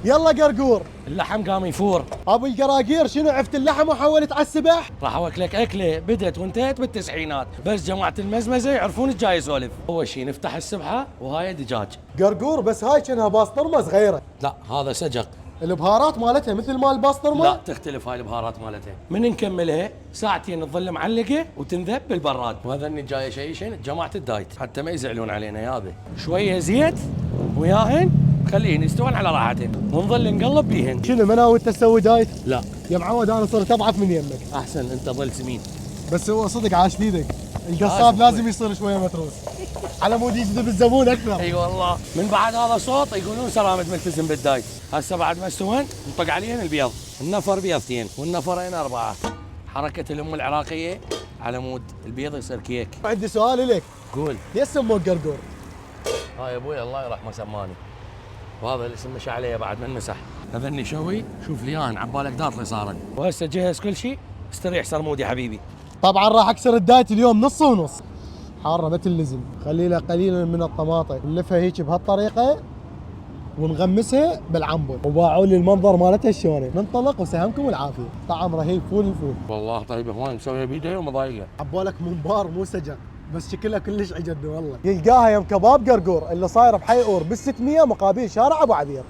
يلا قرقور. اللحم قام يفور. ابو القراقير شنو عفت اللحم وحولت على السبح؟ راح اوكلك اكله بدت وانتهت بالتسعينات، بس جماعه المزمزه يعرفون جاي يسولف. اول شيء نفتح السبحه وهاي دجاج. قرقور بس هاي كانها باصطرمه صغيره. لا هذا سجق. البهارات مالتها مثل مال الباصطرمه؟ لا تختلف هاي البهارات مالتها. من نكملها ساعتين تظل معلقه وتنذب بالبراد. وهذني جاي شيء جماعه الدايت حتى ما يزعلون علينا يابا. شويه زيت وياهن خليهن يستوون على راحتهم ونظل نقلب بيهن. شنو ما ناوي تسوي دايت؟ لا يا معود انا صرت اضعف من يمك. احسن انت ظل سمين. بس هو صدق عاش ايدك. القصاب لازم يصير شويه متروس على مود يجذب الزبون اكثر. اي والله. من بعد هذا صوت يقولون سلامة ملتزم بالدايت. هسه بعد ما استوين نطق عليهن البيض. النفر بيضتين والنفرين 4. حركة الام العراقية على مود البيض يصير كيك. عندي سؤال لك. قول. ليش سموك قرقور؟ هاي ابوي الله يرحمه سماني. وهذا اللي اسمه شعليه بعد ما انمسح. هذني شوي شوف ليان عبالك داطلي صارن. وهسه جهز كل شيء استريح صرمود يا حبيبي. طبعا راح اكسر الدايت اليوم نص ونص. حاره ما تلزم. خلي له قليلا من الطماطم، نلفها هيك بهالطريقه ونغمسها بالعنبر. وباعوا لي المنظر مالتها شلونه. ننطلق وسهمكم العافيه. طعم رهيب فول الفول. والله طيب هون مسويها بيدها ومضايقه. عبالك منبار مو سجق، بس شكلها كلش عجبني والله. يلقاها يم كباب قرقور اللي صاير بحي اور بال600 مقابل شارع ابو عبير.